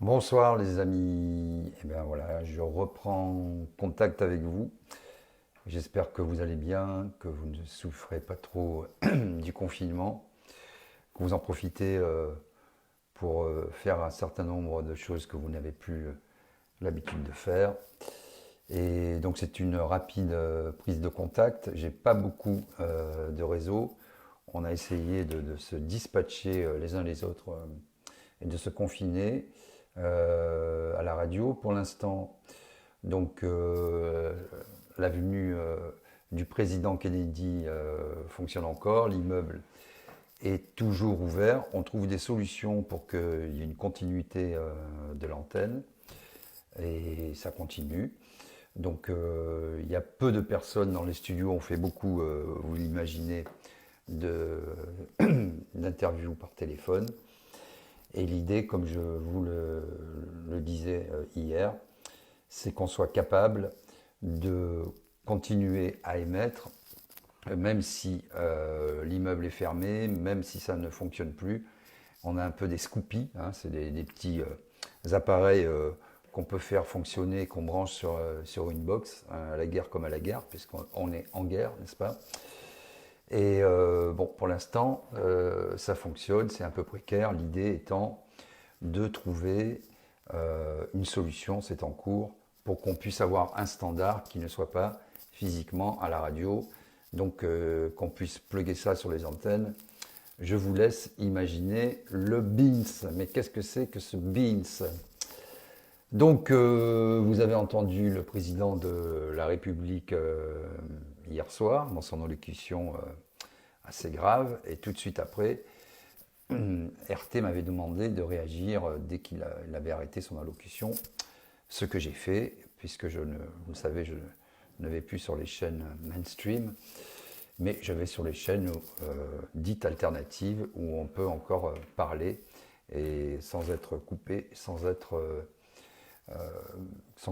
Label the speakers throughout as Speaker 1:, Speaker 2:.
Speaker 1: Bonsoir les amis, et bien voilà, je reprends contact avec vous. J'espère que vous allez bien, que vous ne souffrez pas trop du confinement, que vous en profitez pour faire un certain nombre de choses que vous n'avez plus l'habitude de faire. Et donc c'est une rapide prise de contact. J'ai pas beaucoup de réseau. On a essayé de se dispatcher les uns les autres et de se confiner à la radio. Pour l'instant, donc l'avenue du président Kennedy fonctionne encore, l'immeuble est toujours ouvert. On trouve des solutions pour qu'il y ait une continuité de l'antenne et ça continue. Donc il y a peu de personnes dans les studios, on fait beaucoup, vous l'imaginez, d'interviews par téléphone. Et l'idée, comme je vous le disais hier, c'est qu'on soit capable de continuer à émettre, même si l'immeuble est fermé, même si ça ne fonctionne plus. On a un peu des scoopies, hein, c'est des petits appareils qu'on peut faire fonctionner, qu'on branche sur une box, hein, à la guerre comme à la guerre, puisqu'on est en guerre, n'est-ce pas? Et bon, pour l'instant, ça fonctionne, c'est un peu précaire. L'idée étant de trouver une solution, c'est en cours, pour qu'on puisse avoir un standard qui ne soit pas physiquement à la radio, donc qu'on puisse plugger ça sur les antennes. Je vous laisse imaginer le Beans. Mais qu'est-ce que c'est que ce Beans? Donc, vous avez entendu le président de la République hier soir dans son allocution assez grave, et tout de suite après, RT m'avait demandé de réagir dès qu'il avait arrêté son allocution, ce que j'ai fait, puisque vous le savez, je ne vais plus sur les chaînes mainstream, mais je vais sur les chaînes dites alternatives où on peut encore parler et sans être coupé, sans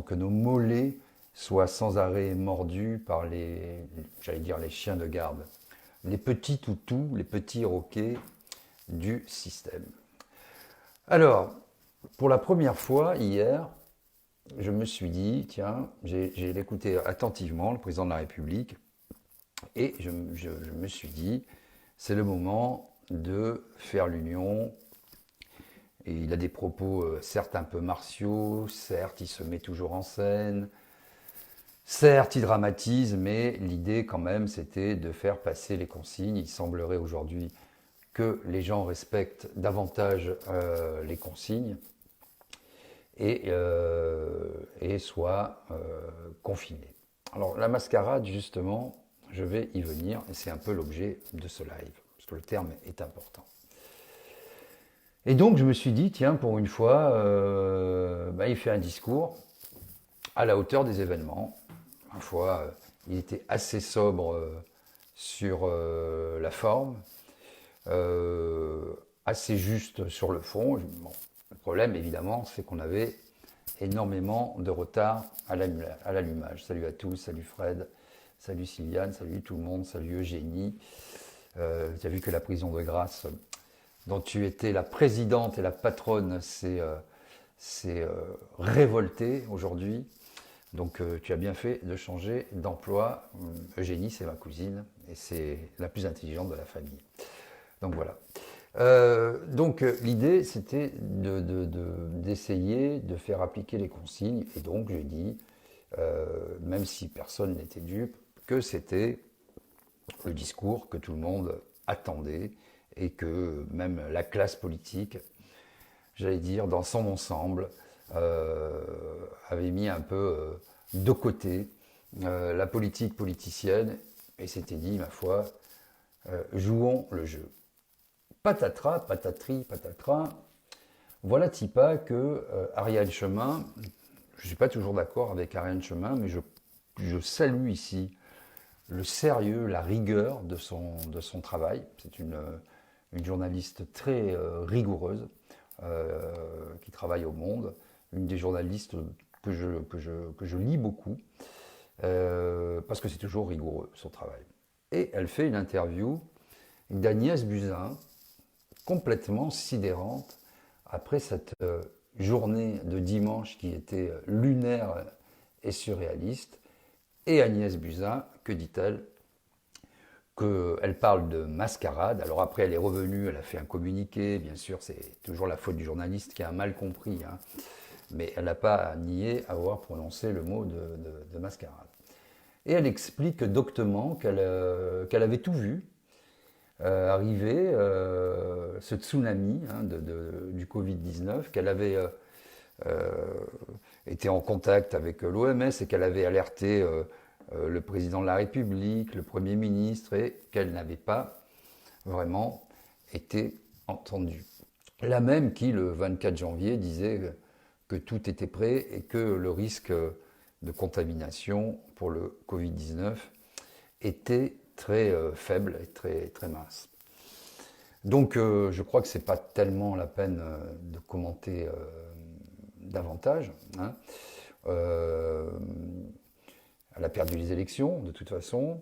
Speaker 1: que nos mollets soient sans arrêt mordus par j'allais dire les chiens de garde, les petits toutous, les petits roquets du système. Alors, pour la première fois hier, je me suis dit, tiens, j'ai écouté attentivement le président de la République et je me suis dit, c'est le moment de faire l'union. Et il a des propos certes un peu martiaux, certes il se met toujours en scène, certes il dramatise, mais l'idée quand même c'était de faire passer les consignes. Il semblerait aujourd'hui que les gens respectent davantage les consignes et soient confinés. Alors la mascarade, justement, je vais y venir, et c'est un peu l'objet de ce live, parce que le terme est important. Et donc je me suis dit, tiens, pour une fois, il fait un discours à la hauteur des événements. Une fois, il était assez sobre sur la forme, assez juste sur le fond. Bon, le problème, évidemment, c'est qu'on avait énormément de retard à l'allumage. Salut à tous, salut Fred, salut Sylviane, salut tout le monde, salut Eugénie. Tu as vu que la prison de grâce, dont tu étais la présidente et la patronne, s'est révoltée aujourd'hui. Donc tu as bien fait de changer d'emploi. Eugénie, c'est ma cousine et c'est la plus intelligente de la famille. Donc voilà. Donc l'idée, c'était d'essayer de faire appliquer les consignes. Et donc j'ai dit, même si personne n'était dupe, que c'était le discours que tout le monde attendait et que même la classe politique, j'allais dire, dans son ensemble, avait mis un peu de côté la politique politicienne et s'était dit, ma foi, jouons le jeu. Patatras, patatri, patatras, voilà-t-il pas que Ariane Chemin, je ne suis pas toujours d'accord avec Ariane Chemin, mais je salue ici le sérieux, la rigueur de son travail. C'est une journaliste très rigoureuse qui travaille au Monde, une des journalistes que je lis beaucoup, parce que c'est toujours rigoureux son travail. Et elle fait une interview d'Agnès Buzyn, complètement sidérante, après cette journée de dimanche qui était lunaire et surréaliste. Et Agnès Buzyn, que dit-elle? Qu'elle parle de mascarade. Alors après, elle est revenue, elle a fait un communiqué. Bien sûr, c'est toujours la faute du journaliste qui a mal compris. Hein. Mais elle n'a pas nié avoir prononcé le mot de mascarade. Et elle explique doctement qu'elle avait tout vu arriver, ce tsunami hein, du Covid-19, qu'elle avait été en contact avec l'OMS et qu'elle avait alerté le président de la République, le Premier ministre, et qu'elle n'avait pas vraiment été entendue. La même qui, le 24 janvier, disait que tout était prêt et que le risque de contamination pour le Covid-19 était très faible et très mince. Donc je crois que ce n'est pas tellement la peine de commenter davantage. Hein. Elle a perdu les élections, de toute façon.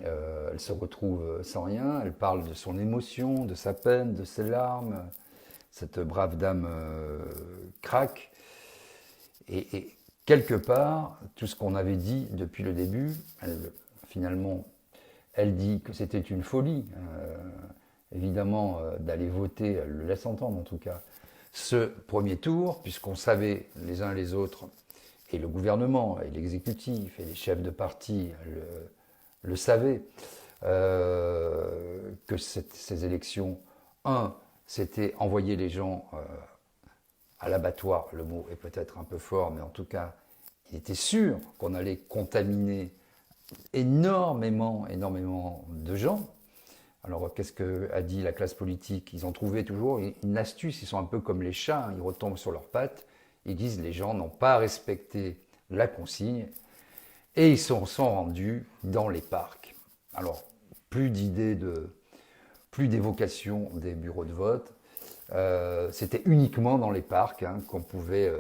Speaker 1: Elle se retrouve sans rien. Elle parle de son émotion, de sa peine, de ses larmes. Cette brave dame craque. Et quelque part, tout ce qu'on avait dit depuis le début, finalement, elle dit que c'était une folie. Évidemment, d'aller voter, elle le laisse entendre en tout cas, ce premier tour, puisqu'on savait les uns les autres, et le gouvernement, et l'exécutif, et les chefs de parti le savaient, que ces élections, c'était envoyer les gens à l'abattoir, le mot est peut-être un peu fort, mais en tout cas, il était sûr qu'on allait contaminer énormément de gens. Alors, qu'est-ce qu'a dit la classe politique? Ils ont trouvé toujours une astuce, ils sont un peu comme les chats, hein, ils retombent sur leurs pattes, ils disent les gens n'ont pas respecté la consigne, et ils sont rendus dans les parcs. Alors, plus d'évocation des bureaux de vote, c'était uniquement dans les parcs hein, qu'on pouvait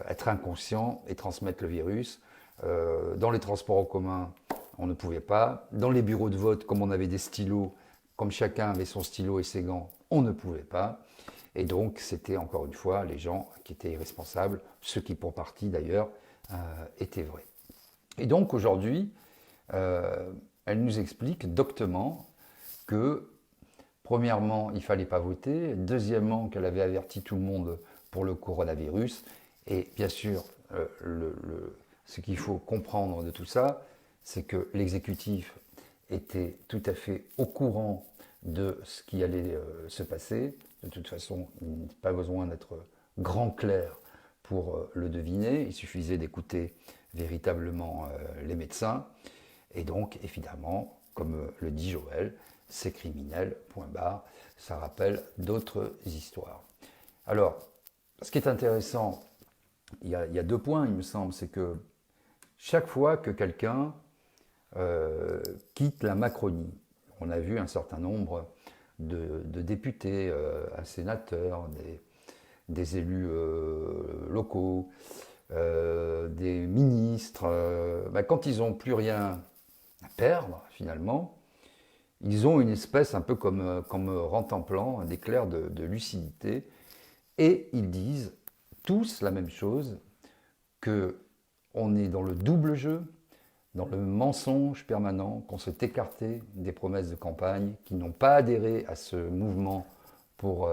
Speaker 1: être inconscient et transmettre le virus. Dans les transports en commun, on ne pouvait pas. Dans les bureaux de vote, comme on avait des stylos, comme chacun avait son stylo et ses gants, on ne pouvait pas. Et donc, c'était encore une fois les gens qui étaient irresponsables, ce qui pour partie d'ailleurs était vrai. Et donc aujourd'hui, elle nous explique doctement que premièrement, il ne fallait pas voter. Deuxièmement, qu'elle avait averti tout le monde pour le coronavirus. Et bien sûr, ce qu'il faut comprendre de tout ça, c'est que l'exécutif était tout à fait au courant de ce qui allait se passer. De toute façon, il n'y a pas besoin d'être grand clair pour le deviner. Il suffisait d'écouter véritablement les médecins. Et donc, évidemment, comme le dit Joël, c'est criminel, point barre. Ça rappelle d'autres histoires. Alors, ce qui est intéressant, il y a 2 points, il me semble, c'est que chaque fois que quelqu'un quitte la Macronie, on a vu un certain nombre de députés, un sénateur, des élus locaux, des ministres, quand ils n'ont plus rien à perdre, finalement, ils ont une espèce un peu comme Rentemplant, un éclair de lucidité, et ils disent tous la même chose, qu'on est dans le double jeu, dans le mensonge permanent, qu'on s'est écarté des promesses de campagne, qu'ils n'ont pas adhéré à ce mouvement pour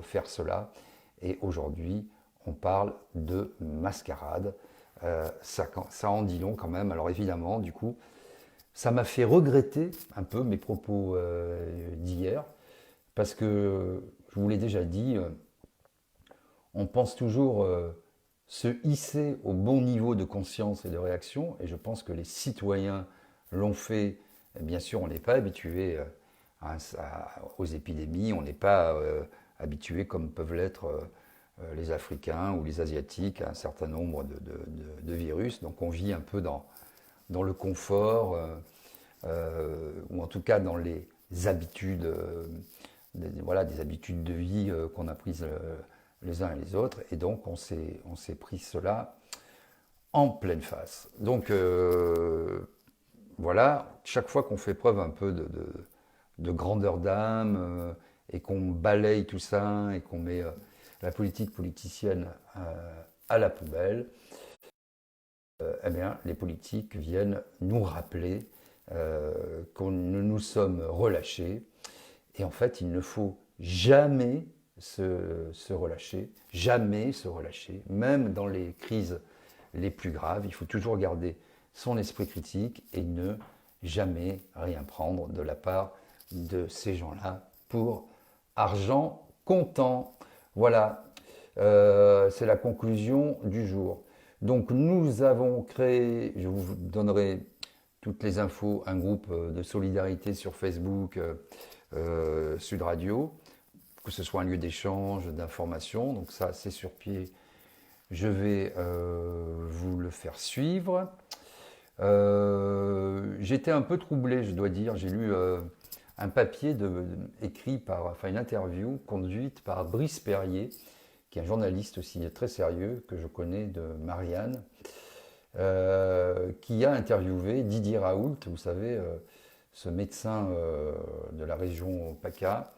Speaker 1: faire cela. Et aujourd'hui, on parle de mascarade. Ça en dit long quand même. Alors évidemment, du coup, ça m'a fait regretter un peu mes propos d'hier, parce que, je vous l'ai déjà dit, on pense toujours se hisser au bon niveau de conscience et de réaction, et je pense que les citoyens l'ont fait. Bien sûr, on n'est pas habitué aux épidémies, on n'est pas habitué comme peuvent l'être les Africains ou les Asiatiques à un certain nombre de virus, donc on vit un peu dans le confort, ou en tout cas dans les habitudes, des habitudes de vie qu'on a prises les uns et les autres, et donc on s'est pris cela en pleine face. Donc voilà, chaque fois qu'on fait preuve un peu de grandeur d'âme et qu'on balaye tout ça et qu'on met la politique politicienne à la poubelle, eh bien, les politiques viennent nous rappeler que nous nous sommes relâchés. Et en fait, il ne faut jamais se relâcher, jamais se relâcher, même dans les crises les plus graves. Il faut toujours garder son esprit critique et ne jamais rien prendre de la part de ces gens-là pour argent comptant. Voilà, c'est la conclusion du jour. Donc nous avons créé, je vous donnerai toutes les infos, un groupe de solidarité sur Facebook, Sud Radio, que ce soit un lieu d'échange, d'information. Donc ça, c'est sur pied. Je vais vous le faire suivre. J'étais un peu troublé, je dois dire. J'ai lu un papier écrit enfin une interview conduite par Brice Perrier, qui est un journaliste aussi très sérieux que je connais, de Marianne, qui a interviewé Didier Raoult, vous savez, ce médecin de la région PACA,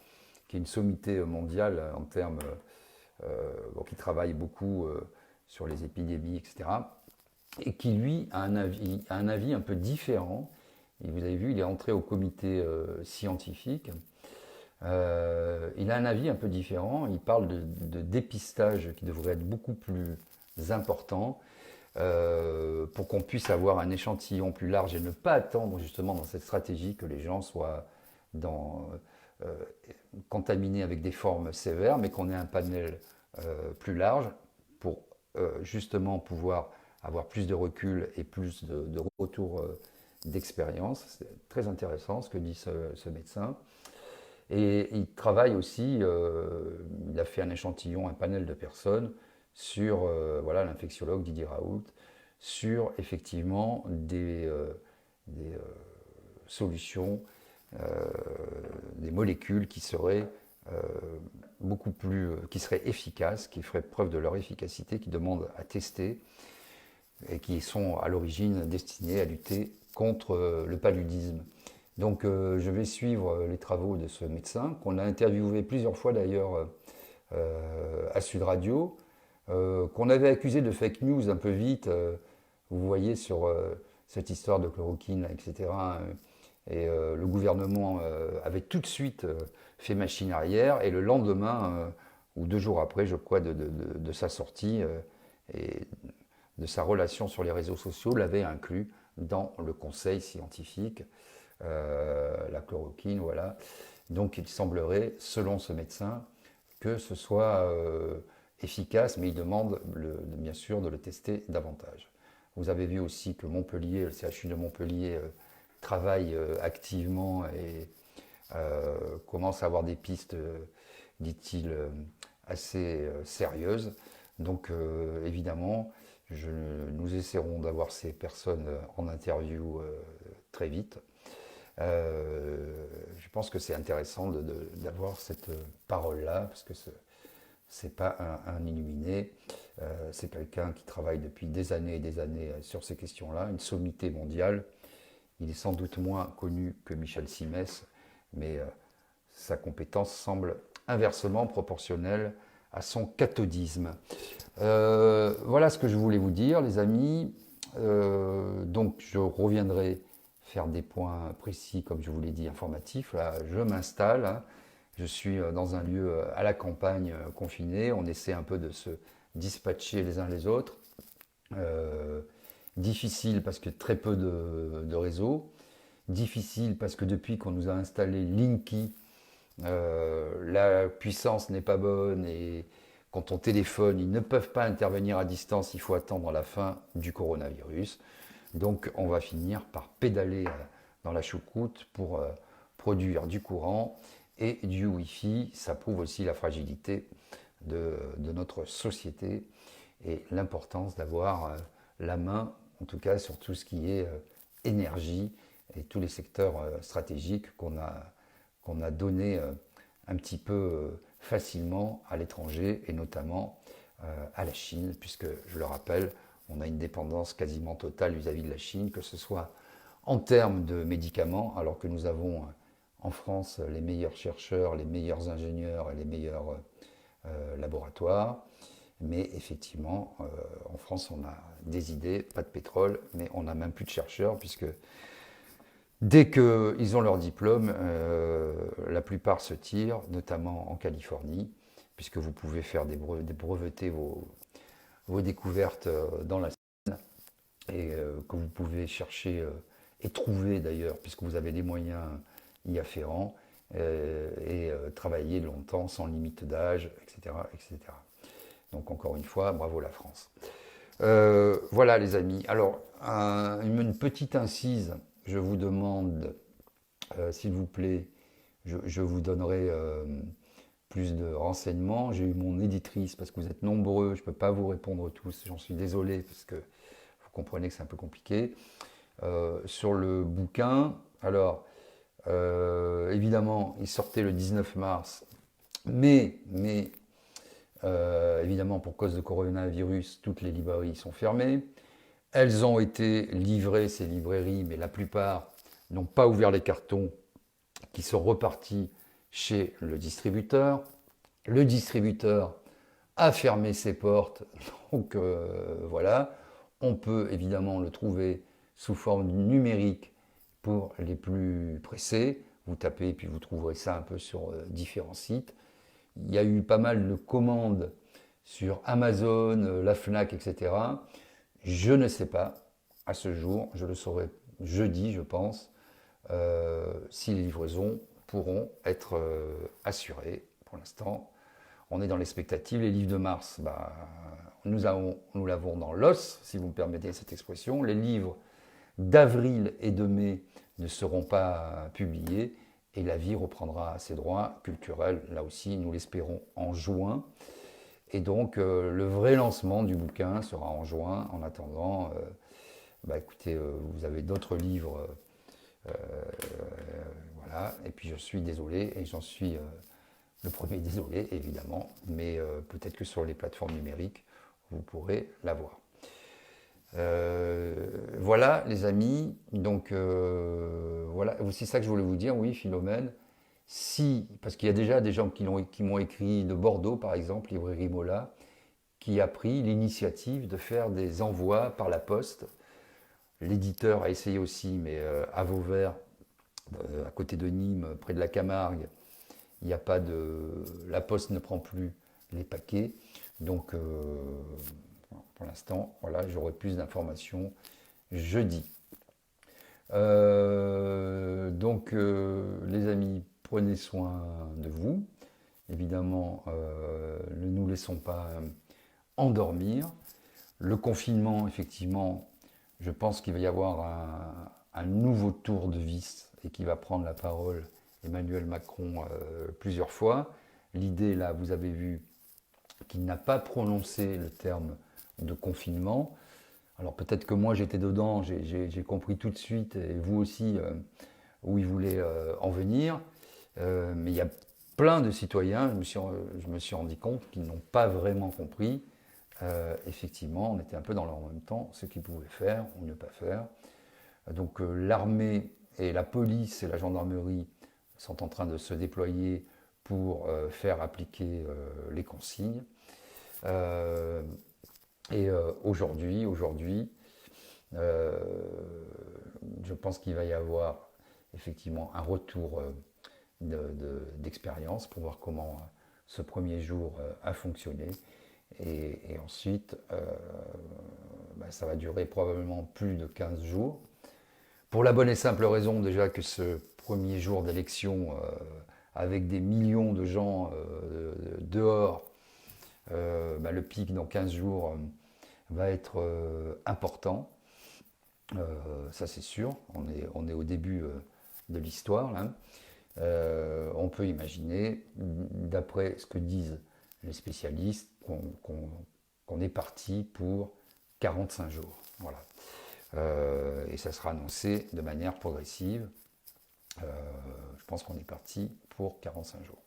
Speaker 1: qui est une sommité mondiale en termes, qui travaille beaucoup sur les épidémies, etc., et qui, lui, a un avis un peu différent. Et vous avez vu, il est entré au comité scientifique. Il a un avis un peu différent. Il parle de dépistage qui devrait être beaucoup plus important pour qu'on puisse avoir un échantillon plus large et ne pas attendre justement dans cette stratégie que les gens soient contaminés avec des formes sévères, mais qu'on ait un panel plus large pour justement pouvoir avoir plus de recul et plus de retour d'expérience. C'est très intéressant ce que dit ce médecin. Et il travaille aussi, il a fait un échantillon, un panel de personnes sur voilà, l'infectiologue Didier Raoult, sur effectivement des solutions, des molécules qui seraient beaucoup plus, qui seraient efficaces, qui feraient preuve de leur efficacité, qui demandent à tester et qui sont à l'origine destinées à lutter contre le paludisme. Donc je vais suivre les travaux de ce médecin, qu'on a interviewé plusieurs fois d'ailleurs à Sud Radio, qu'on avait accusé de fake news un peu vite, vous voyez, sur cette histoire de chloroquine, etc. Et le gouvernement avait tout de suite fait machine arrière, et le lendemain, ou 2 jours après, je crois, de sa sortie, et de sa relation sur les réseaux sociaux, l'avait inclus dans le conseil scientifique, la chloroquine, voilà. Donc il semblerait, selon ce médecin, que ce soit efficace, mais il demande bien sûr de le tester davantage. Vous avez vu aussi que Montpellier, le CHU de Montpellier, travaille activement et commence à avoir des pistes, dit-il, assez sérieuses. Donc évidemment, nous essaierons d'avoir ces personnes en interview très vite. Je pense que c'est intéressant d'avoir cette parole-là, parce que c'est pas un illuminé, c'est quelqu'un qui travaille depuis des années et des années sur ces questions-là, une sommité mondiale. Il est sans doute moins connu que Michel Simès, mais sa compétence semble inversement proportionnelle à son cathodisme. Voilà ce que je voulais vous dire, les amis. Donc je reviendrai faire des points précis, comme je vous l'ai dit, informatifs. Là, je m'installe, hein. Je suis dans un lieu à la campagne, confiné. On essaie un peu de se dispatcher les uns les autres. Difficile parce que très peu de réseau. Difficile parce que depuis qu'on nous a installé Linky, la puissance n'est pas bonne, et quand on téléphone, ils ne peuvent pas intervenir à distance, il faut attendre la fin du coronavirus. Donc on va finir par pédaler dans la choucroute pour produire du courant et du Wi-Fi. Ça prouve aussi la fragilité de notre société et l'importance d'avoir la main, en tout cas sur tout ce qui est énergie et tous les secteurs stratégiques qu'on a donné un petit peu facilement à l'étranger, et notamment à la Chine, puisque, je le rappelle, on a une dépendance quasiment totale vis-à-vis de la Chine, que ce soit en termes de médicaments, alors que nous avons en France les meilleurs chercheurs, les meilleurs ingénieurs et les meilleurs laboratoire. Mais effectivement, en France, on a des idées, pas de pétrole, mais on n'a même plus de chercheurs, puisque dès qu'ils ont leur diplôme, la plupart se tirent, notamment en Californie, puisque vous pouvez faire breveter vos découvertes dans la scène, et que vous pouvez chercher et trouver d'ailleurs, puisque vous avez des moyens y afférents, et travailler longtemps sans limite d'âge, etc., etc. Donc encore une fois, bravo la France. Voilà les amis. Alors, une petite incise, je vous demande, s'il vous plaît, je vous donnerai plus de renseignements. J'ai eu mon éditrice, parce que vous êtes nombreux, je ne peux pas vous répondre tous, j'en suis désolé, parce que vous comprenez que c'est un peu compliqué. Sur le bouquin, alors, évidemment, il sortait le 19 mars, mais évidemment, pour cause de coronavirus, toutes les librairies sont fermées. Elles ont été livrées, ces librairies, mais la plupart n'ont pas ouvert les cartons, qui sont repartis chez le distributeur. Le distributeur a fermé ses portes, donc voilà. On peut évidemment le trouver sous forme numérique pour les plus pressés. Vous tapez et puis vous trouverez ça un peu sur différents sites. Il y a eu pas mal de commandes sur Amazon, la Fnac, etc. Je ne sais pas à ce jour, je le saurai jeudi, je pense, si les livraisons pourront être assurées. Pour l'instant, on est dans l'expectative. Les livres de mars, nous l'avons dans l'os, si vous me permettez cette expression. Les livres d'avril et de mai ne seront pas publiés et la vie reprendra ses droits culturels, là aussi, nous l'espérons, en juin. Et donc, le vrai lancement du bouquin sera en juin. En attendant, écoutez, vous avez d'autres livres, voilà. Et puis, je suis désolé, et j'en suis le premier désolé, évidemment, mais peut-être que sur les plateformes numériques, vous pourrez l'avoir. Voilà les amis, donc voilà, c'est ça que je voulais vous dire, oui Philomène, si, parce qu'il y a déjà des gens qui m'ont écrit de Bordeaux par exemple, librairie Mola, qui a pris l'initiative de faire des envois par la poste. L'éditeur a essayé aussi, mais à Vauvert, à côté de Nîmes, près de la Camargue, il n'y a pas de, la poste ne prend plus les paquets, donc pour l'instant, voilà, j'aurai plus d'informations jeudi. Donc, les amis, prenez soin de vous. Évidemment, ne nous laissons pas endormir. Le confinement, effectivement, je pense qu'il va y avoir un nouveau tour de vis et qui va prendre la parole Emmanuel Macron plusieurs fois. L'idée, là, vous avez vu qu'il n'a pas prononcé le terme de confinement. Alors peut-être que moi j'étais dedans, j'ai compris tout de suite, et vous aussi, où il voulait en venir. Mais il y a plein de citoyens, je me suis rendu compte qu'ils n'ont pas vraiment compris. Effectivement, on était un peu dans leur même temps, ce qu'ils pouvaient faire ou ne pas faire. Donc l'armée et la police et la gendarmerie sont en train de se déployer pour faire appliquer les consignes. Et aujourd'hui, je pense qu'il va y avoir effectivement un retour d'expérience pour voir comment ce premier jour a fonctionné. Et ensuite, ça va durer probablement plus de 15 jours. Pour la bonne et simple raison déjà que ce premier jour d'élection, avec des millions de gens dehors, le pic dans 15 jours va être important. Ça c'est sûr, on est au début de l'histoire là. On peut imaginer, d'après ce que disent les spécialistes, qu'on est parti pour 45 jours. Voilà. Et ça sera annoncé de manière progressive. Je pense qu'on est parti pour 45 jours.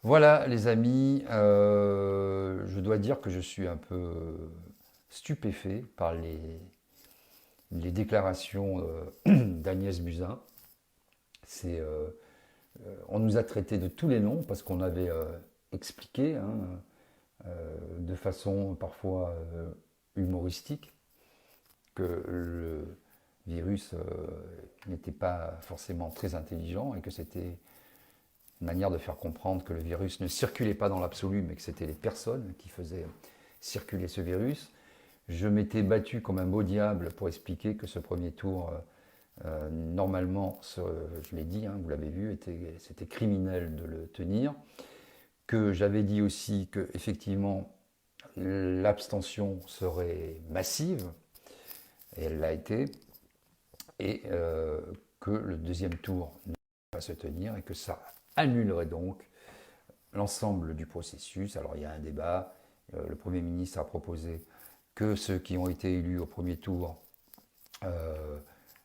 Speaker 1: Voilà les amis, je dois dire que je suis un peu stupéfait par les déclarations d'Agnès Buzyn. On nous a traité de tous les noms parce qu'on avait expliqué, hein, de façon parfois humoristique, que le virus n'était pas forcément très intelligent et que c'était une manière de faire comprendre que le virus ne circulait pas dans l'absolu, mais que c'était les personnes qui faisaient circuler ce virus. Je m'étais battu comme un beau diable pour expliquer que ce premier tour, normalement, je l'ai dit, hein, vous l'avez vu, c'était criminel de le tenir. Que j'avais dit aussi que effectivement l'abstention serait massive, et elle l'a été, et que le deuxième tour ne va pas se tenir et que ça annulerait donc l'ensemble du processus. Alors il y a un débat, le Premier ministre a proposé que ceux qui ont été élus au premier tour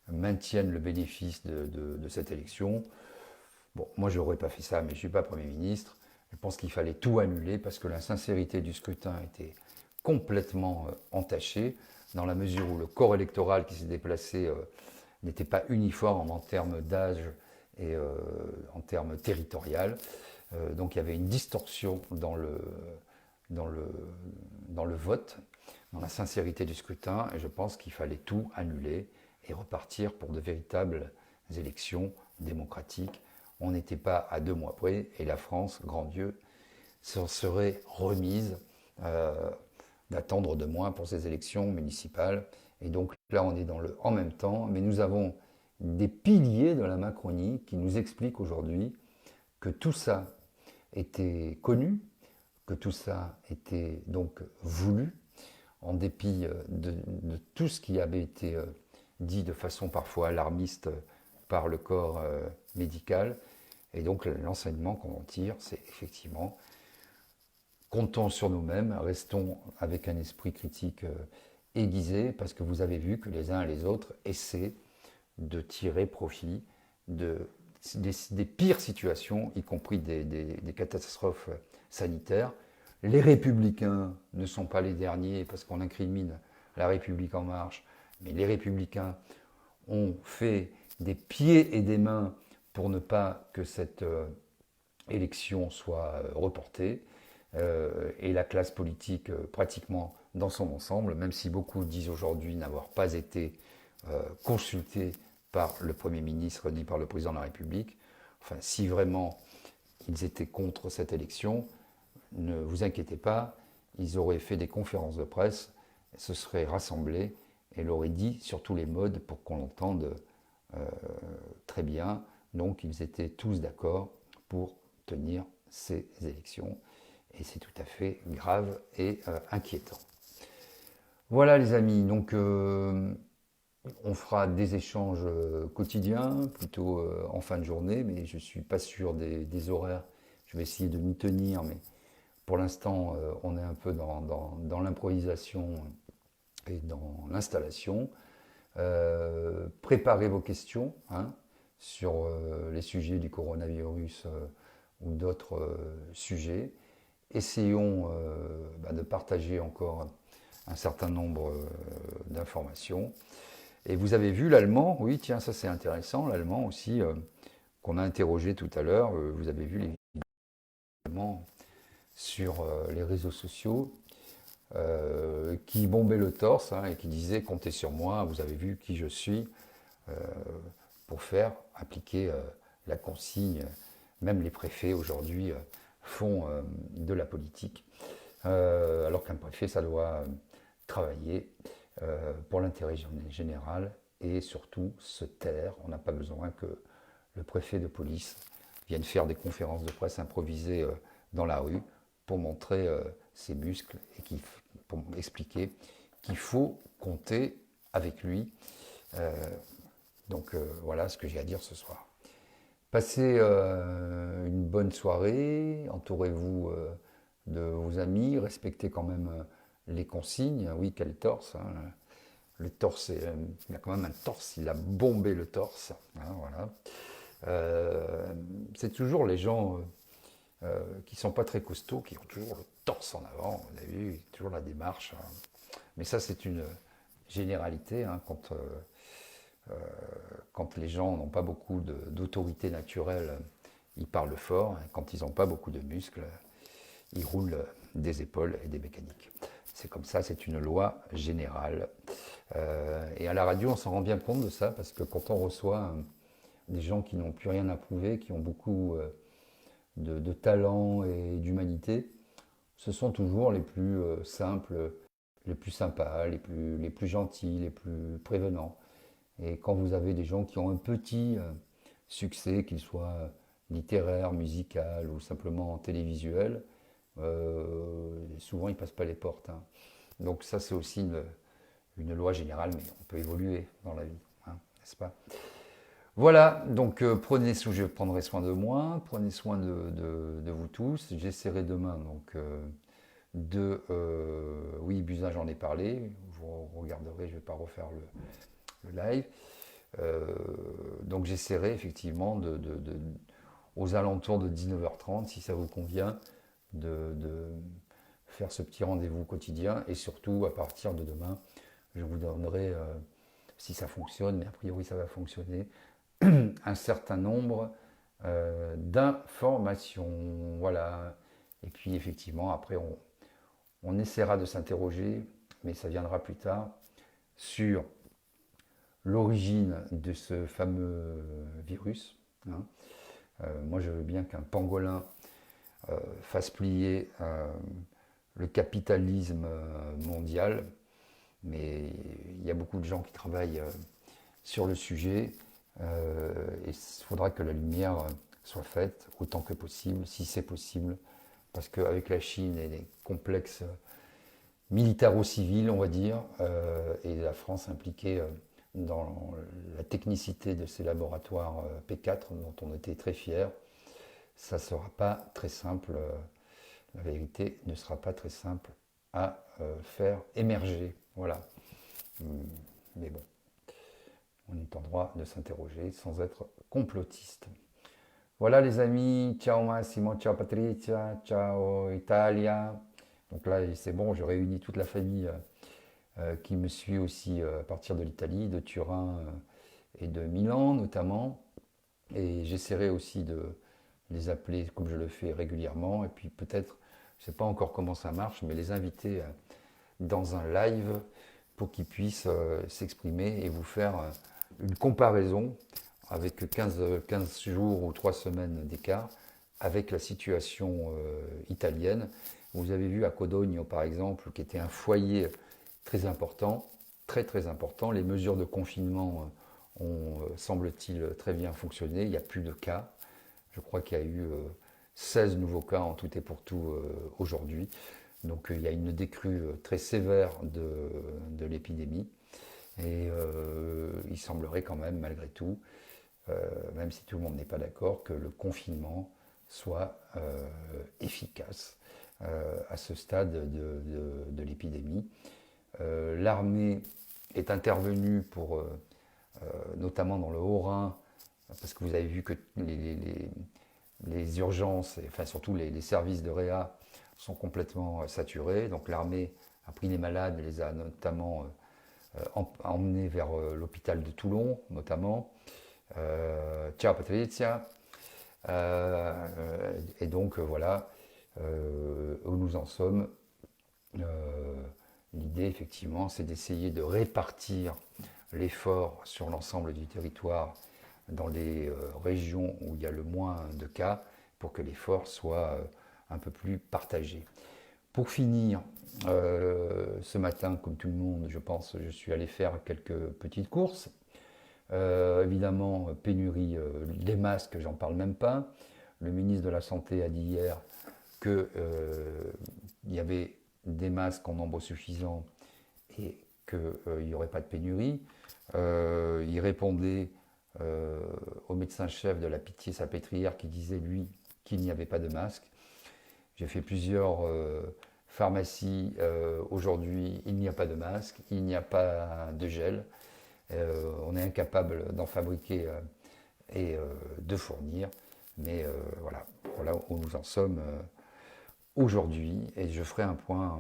Speaker 1: maintiennent le bénéfice de cette élection. Bon, moi je n'aurais pas fait ça, mais je ne suis pas Premier ministre. Je pense qu'il fallait tout annuler parce que la sincérité du scrutin était complètement entachée, dans la mesure où le corps électoral qui s'est déplacé n'était pas uniforme en termes d'âge et en termes territorial. Donc il y avait une distorsion dans le vote, dans la sincérité du scrutin, et je pense qu'il fallait tout annuler et repartir pour de véritables élections démocratiques. On n'était pas à 2 mois près, et la France, grand Dieu, se serait remise d'attendre 2 mois pour ces élections municipales. Et donc là, on est dans le en même temps, mais nous avons des piliers de la Macronie qui nous expliquent aujourd'hui que tout ça était connu, que tout ça était donc voulu, en dépit de tout ce qui avait été dit de façon parfois alarmiste par le corps médical. Et donc l'enseignement qu'on en tire, c'est effectivement, comptons sur nous-mêmes, restons avec un esprit critique aiguisé, parce que vous avez vu que les uns et les autres essaient de tirer profit des pires situations, y compris des catastrophes sanitaires. Les républicains ne sont pas les derniers parce qu'on incrimine la République en marche, mais les républicains ont fait des pieds et des mains pour ne pas que cette élection soit reportée. Et la classe politique, pratiquement dans son ensemble, même si beaucoup disent aujourd'hui n'avoir pas été consultés par le Premier ministre ni par le Président de la République, enfin, si vraiment ils étaient contre cette élection, ne vous inquiétez pas, ils auraient fait des conférences de presse, se seraient rassemblés et l'auraient dit sur tous les modes pour qu'on l'entende très bien. Donc ils étaient tous d'accord pour tenir ces élections. Et c'est tout à fait grave et inquiétant. Voilà les amis, donc on fera des échanges quotidiens, plutôt en fin de journée, mais je ne suis pas sûr des horaires. Je vais essayer de m'y tenir, mais pour l'instant, on est un peu dans l'improvisation et dans l'installation. Préparez vos questions hein, sur les sujets du coronavirus ou d'autres sujets. Essayons de partager encore un certain nombre d'informations. Et vous avez vu l'allemand, oui tiens ça c'est intéressant, l'allemand aussi qu'on a interrogé tout à l'heure, vous avez vu les vidéos sur les réseaux sociaux qui bombaient le torse hein, et qui disaient comptez sur moi, vous avez vu qui je suis pour faire appliquer la consigne. Même les préfets aujourd'hui font de la politique, alors qu'un préfet, ça doit travailler pour l'intérêt général et surtout se taire. On n'a pas besoin que le préfet de police vienne faire des conférences de presse improvisées dans la rue pour montrer ses muscles et pour expliquer qu'il faut compter avec lui. Donc voilà ce que j'ai à dire ce soir. Passez une bonne soirée, entourez-vous de vos amis, respectez quand même les consignes. Oui, quel torse hein. Le torse, il a quand même un torse, il a bombé le torse. Hein, voilà. C'est toujours les gens qui ne sont pas très costauds, qui ont toujours le torse en avant. Vous avez vu, toujours la démarche. Hein. Mais ça, c'est une généralité hein, quand les gens n'ont pas beaucoup d'autorité naturelle, ils parlent fort. Quand ils n'ont pas beaucoup de muscles, ils roulent des épaules et des mécaniques. C'est comme ça, c'est une loi générale. Et à la radio, on s'en rend bien compte de ça, parce que quand on reçoit des gens qui n'ont plus rien à prouver, qui ont beaucoup de talent et d'humanité, ce sont toujours les plus simples, les plus sympas, les plus gentils, les plus prévenants. Et quand vous avez des gens qui ont un petit succès, qu'ils soient littéraires, musical ou simplement télévisuel, souvent ils ne passent pas les portes. Hein. Donc ça c'est aussi une loi générale, mais on peut évoluer dans la vie, hein, n'est-ce pas? Voilà, donc je prendrai soin de moi, prenez soin de vous tous. J'essaierai demain donc oui, Buzyn, j'en ai parlé, vous regarderez, je ne vais pas refaire le live. Donc j'essaierai effectivement aux alentours de 19h30, si ça vous convient, de faire ce petit rendez-vous quotidien. Et surtout, à partir de demain, je vous donnerai, si ça fonctionne, mais a priori ça va fonctionner, un certain nombre d'informations. Voilà. Et puis effectivement, après, on essaiera de s'interroger, mais ça viendra plus tard, sur l'origine de ce fameux virus. Hein. Moi, je veux bien qu'un pangolin fasse plier le capitalisme mondial, mais il y a beaucoup de gens qui travaillent sur le sujet et il faudra que la lumière soit faite autant que possible, si c'est possible, parce qu'avec la Chine et les complexes militaro-civils, on va dire, et la France impliquée dans la technicité de ces laboratoires P4 dont on était très fiers, ça ne sera pas très simple, la vérité ne sera pas très simple à faire émerger. Voilà. Mais bon, on est en droit de s'interroger sans être complotiste. Voilà les amis, ciao Massimo, ciao Patricia, ciao Italia. Donc là c'est bon, je réunis toute la famille qui me suit aussi à partir de l'Italie, de Turin et de Milan notamment. Et j'essaierai aussi de les appeler comme je le fais régulièrement. Et puis peut-être, je ne sais pas encore comment ça marche, mais les inviter dans un live pour qu'ils puissent s'exprimer et vous faire une comparaison avec 15 jours ou 3 semaines d'écart avec la situation italienne. Vous avez vu à Codogno par exemple, qui était un foyer très important, très important. Les mesures de confinement ont, semble-t-il, très bien fonctionné. Il n'y a plus de cas. Je crois qu'il y a eu 16 nouveaux cas en tout et pour tout aujourd'hui. Donc il y a une décrue très sévère de l'épidémie. Et il semblerait quand même, malgré tout, même si tout le monde n'est pas d'accord, que le confinement soit efficace à ce stade de l'épidémie. L'armée est intervenue pour, notamment dans le Haut-Rhin, parce que vous avez vu que les urgences, et, enfin surtout les services de réa sont complètement saturés. Donc l'armée a pris les malades et les a notamment emmenés vers l'hôpital de Toulon, notamment. Ciao Patricia. Et donc voilà où nous en sommes. L'idée, effectivement, c'est d'essayer de répartir l'effort sur l'ensemble du territoire dans les régions où il y a le moins de cas pour que l'effort soit un peu plus partagé. Pour finir, ce matin, comme tout le monde, je pense, je suis allé faire quelques petites courses. Évidemment, pénurie des masques, j'en parle même pas. Le ministre de la Santé a dit hier qu'il y avait des masques en nombre suffisant et qu'il n'y aurait pas de pénurie. Il répondait au médecin-chef de la Pitié-Salpêtrière qui disait, lui, qu'il n'y avait pas de masque. J'ai fait plusieurs pharmacies aujourd'hui, il n'y a pas de masque, il n'y a pas de gel. On est incapable d'en fabriquer et de fournir. Mais voilà où nous en sommes aujourd'hui. Et je ferai un point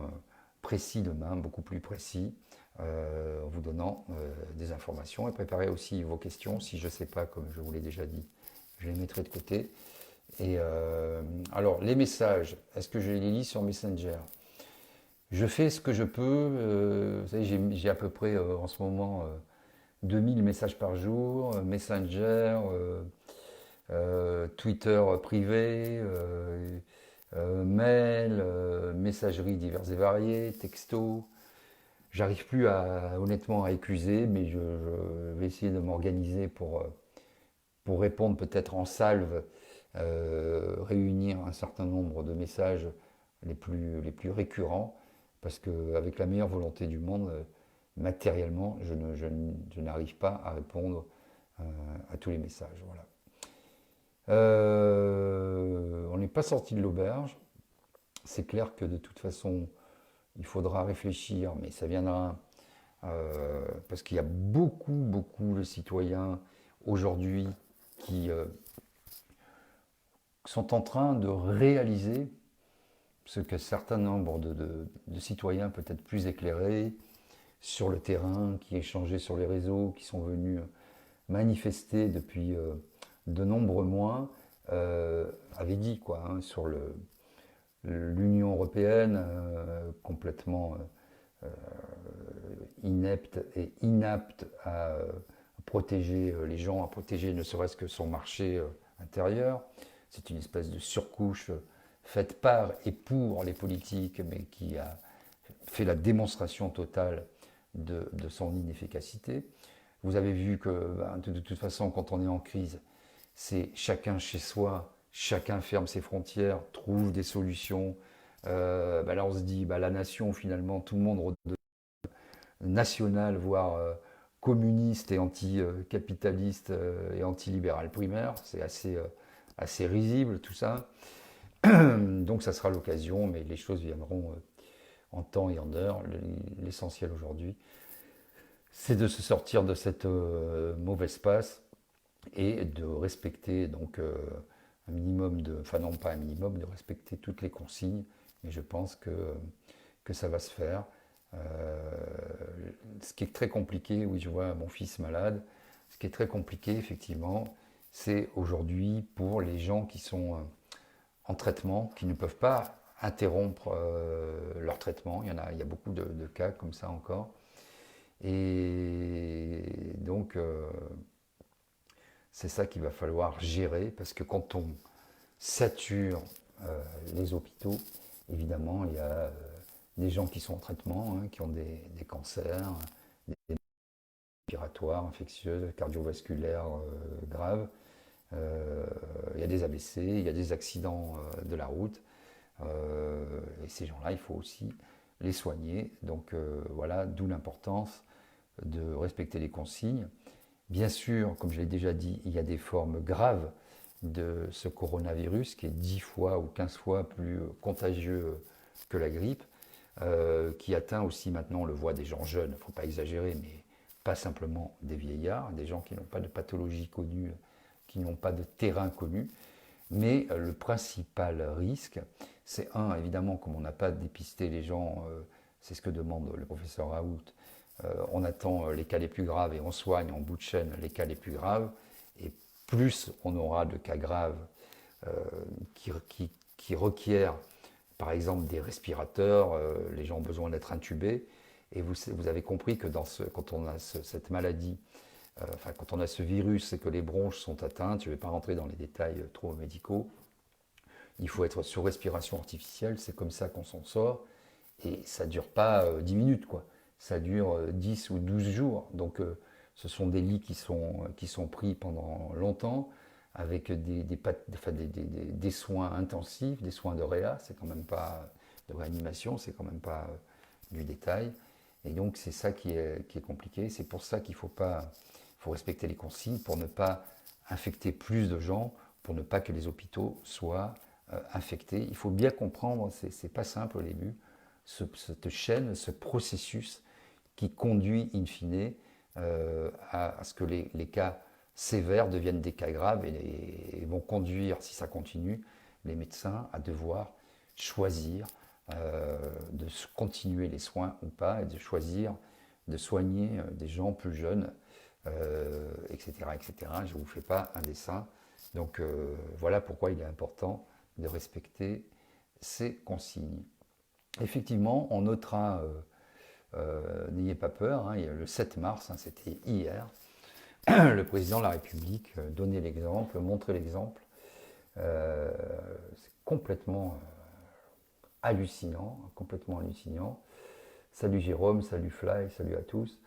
Speaker 1: précis demain, beaucoup plus précis, en vous donnant des informations et préparer aussi vos questions. Si je ne sais pas, comme je vous l'ai déjà dit, je les mettrai de côté. Et alors, les messages, est-ce que je les lis sur Messenger? Je fais ce que je peux. Vous savez, j'ai à peu près en ce moment 2000 messages par jour, Messenger, Twitter privé, mail, messageries diverses et variées, texto. J'arrive plus honnêtement à écluser, mais je vais essayer de m'organiser pour répondre peut-être en salve, réunir un certain nombre de messages les plus récurrents, parce qu'avec la meilleure volonté du monde, matériellement, je n'arrive pas à répondre à tous les messages. Voilà. On n'est pas sorti de l'auberge. C'est clair que de toute façon, il faudra réfléchir, mais ça viendra parce qu'il y a beaucoup, beaucoup de citoyens aujourd'hui qui sont en train de réaliser ce que certains nombres de citoyens peut-être plus éclairés sur le terrain, qui échangeaient sur les réseaux, qui sont venus manifester depuis de nombreux mois, avaient dit quoi, hein, sur l'Union européenne complètement inepte et inapte à protéger les gens, à protéger ne serait-ce que son marché intérieur. C'est une espèce de surcouche faite par et pour les politiques, mais qui a fait la démonstration totale de son inefficacité. Vous avez vu que de toute façon, quand on est en crise, c'est chacun chez soi, chacun ferme ses frontières, trouve des solutions. Là, on se dit, la nation, finalement, tout le monde national, voire communiste et anti-capitaliste et anti-libéral primaire. C'est assez risible tout ça. Donc ça sera l'occasion, mais les choses viendront en temps et en heure. L'essentiel aujourd'hui, c'est de se sortir de cette mauvaise passe et de respecter donc un minimum enfin non pas un minimum, de respecter toutes les consignes. Mais je pense que ça va se faire. Ce qui est très compliqué, oui, je vois mon fils malade. Ce qui est très compliqué, effectivement, c'est aujourd'hui pour les gens qui sont en traitement, qui ne peuvent pas interrompre leur traitement. Il y a beaucoup de cas comme ça encore. Et donc, c'est ça qu'il va falloir gérer, parce que quand on sature les hôpitaux, évidemment, il y a des gens qui sont en traitement, hein, qui ont des cancers, des respiratoires, infectieuses, cardiovasculaires graves. Il y a des AVC, il y a des accidents de la route. Et ces gens-là, il faut aussi les soigner. Donc voilà, d'où l'importance de respecter les consignes. Bien sûr, comme je l'ai déjà dit, il y a des formes graves de ce coronavirus qui est 10 fois ou 15 fois plus contagieux que la grippe, qui atteint aussi maintenant, on le voit, des gens jeunes, il ne faut pas exagérer, mais pas simplement des vieillards, des gens qui n'ont pas de pathologie connue, qui n'ont pas de terrain connu. Mais le principal risque, c'est évidemment, comme on n'a pas dépisté les gens, c'est ce que demande le professeur Raoult, on attend les cas les plus graves et on soigne en bout de chaîne les cas les plus graves. Et plus on aura de cas graves qui requièrent, par exemple, des respirateurs, les gens ont besoin d'être intubés. Et vous avez compris que quand on a cette maladie, quand on a ce virus et que les bronches sont atteintes, je ne vais pas rentrer dans les détails trop médicaux, il faut être sous respiration artificielle, c'est comme ça qu'on s'en sort. Et ça ne dure pas 10 minutes, quoi. Ça dure 10 ou 12 jours. Donc ce sont des lits qui sont pris pendant longtemps, avec des soins intensifs, des soins de réa, c'est quand même pas de réanimation, c'est quand même pas du détail. Et donc c'est ça qui est compliqué. C'est pour ça qu'il faut respecter les consignes pour ne pas infecter plus de gens, pour ne pas que les hôpitaux soient infectés. Il faut bien comprendre, c'est pas simple au début, cette chaîne, ce processus qui conduit in fine à ce que les cas sévères deviennent des cas graves et vont conduire, si ça continue, les médecins à devoir choisir de continuer les soins ou pas, et de choisir de soigner des gens plus jeunes, etc., etc. Je ne vous fais pas un dessin, Donc voilà pourquoi il est important de respecter ces consignes. Effectivement, on notera, n'ayez pas peur, hein, le 7 mars, hein, c'était hier, le président de la République donnait l'exemple, montrait l'exemple. C'est complètement hallucinant, complètement hallucinant. Salut Jérôme, salut Fly, salut à tous.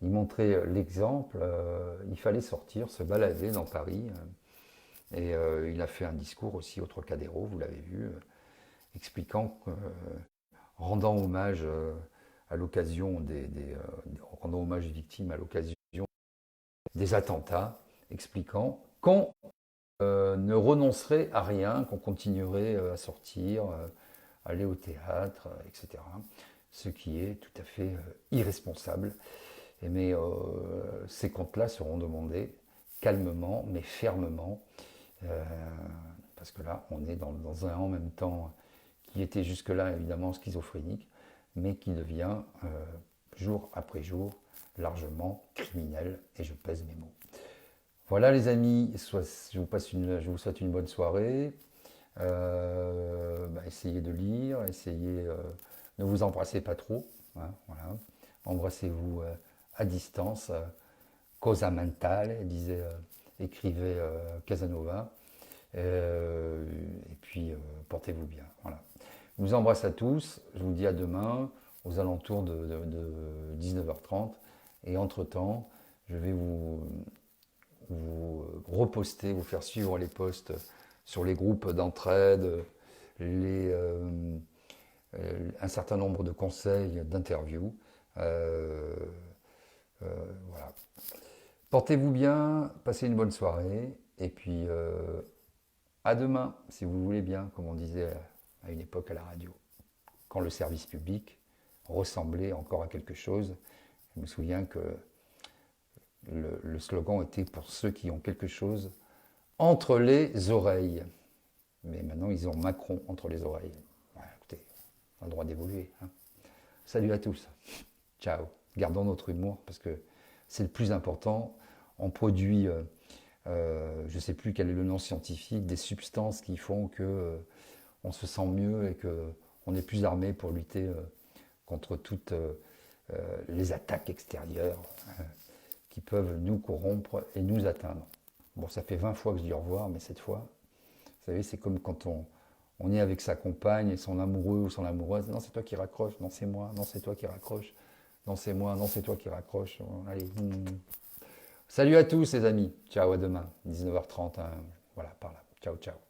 Speaker 1: Il montrait l'exemple, il fallait sortir, se balader dans Paris. Et il a fait un discours aussi au Trocadéro, vous l'avez vu, expliquant, rendant hommage à l'occasion rendant hommage aux victimes à l'occasion des attentats, expliquant qu'on ne renoncerait à rien, qu'on continuerait à sortir, aller au théâtre, etc. Ce qui est tout à fait irresponsable. Mais ces comptes-là seront demandés calmement, mais fermement, parce que là, on est dans un en même temps qui était jusque-là évidemment schizophrénique, mais qui devient jour après jour largement criminel, et je pèse mes mots. Voilà les amis, je vous souhaite une bonne soirée. Essayez de lire, ne vous embrassez pas trop, hein, voilà. Embrassez-vous à distance, cosa mentale, écrivait Casanova, et puis portez-vous bien. Voilà. Je vous embrasse à tous, je vous dis à demain aux alentours de 19h30, et entre-temps, je vais vous reposter, vous faire suivre les posts sur les groupes d'entraide, un certain nombre de conseils, d'interviews. Voilà. Portez-vous bien, passez une bonne soirée, et puis à demain, si vous voulez bien, comme on disait à une époque à la radio, quand le service public ressemblait encore à quelque chose. Je me souviens que le slogan était pour ceux qui ont quelque chose entre les oreilles. Mais maintenant, ils ont Macron entre les oreilles. Ouais, écoutez, on a le droit d'évoluer. Hein. Salut à tous. Ciao. Gardons notre humour parce que c'est le plus important. On produit, je ne sais plus quel est le nom scientifique, des substances qui font que on se sent mieux et qu'on est plus armé pour lutter contre toutes les attaques extérieures qui peuvent nous corrompre et nous atteindre. Bon, ça fait 20 fois que je dis au revoir, mais cette fois, vous savez, c'est comme quand on est avec sa compagne et son amoureux ou son amoureuse. Non, c'est toi qui raccroche. Non, c'est moi. Non, c'est toi qui raccroche. Non, c'est moi. Non, c'est toi qui raccroche. Allez. Salut à tous, les amis. Ciao, à demain. 19h30. Hein. Voilà, par là. Ciao, ciao.